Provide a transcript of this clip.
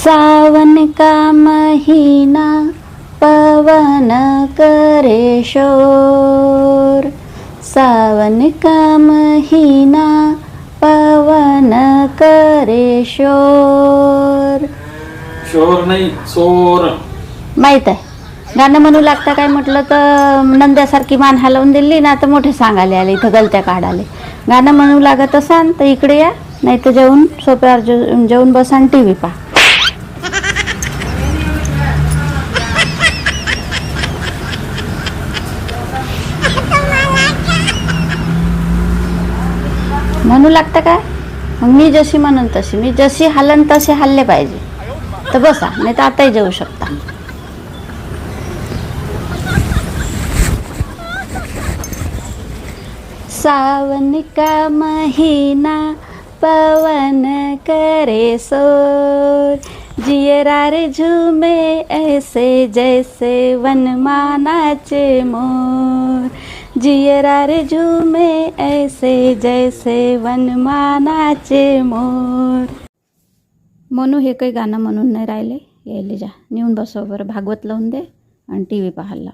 सावन का महीना पवन करे शोर, सावन का महीना पवन करे शोर. शोर नाही चोर. माहीत आहे. गाणं म्हणू लागता काय म्हटलं तर नंद्यासारखी मान हलवून दिली ना तर मोठे सांगायला आले, इथं गलत्या काढाले. गाणं म्हणू लागत असाल तर इकडे या, नाही तर जेवून सोप्यावर जेवून बसा आणि TV पहा. म्हणू लागतं काय? मग मी जशी म्हणून तशी, मी जशी हलन तसे हल्ले पाहिजे. तर बसा, नाही तर आताही जेवू शकता. सावन का महीना पवन करे शोर, जियरा रे झूमे ऐसे जैसे वनमानाचे मोर, जियरा रे झूमे ऐसे जैसे वनमानाचे मोर. म्हणू हे काही गाणं म्हणून नाही राहिले, यायले जा नेऊन बसव बरं, भागवत लावून दे आणि TV पाहायला.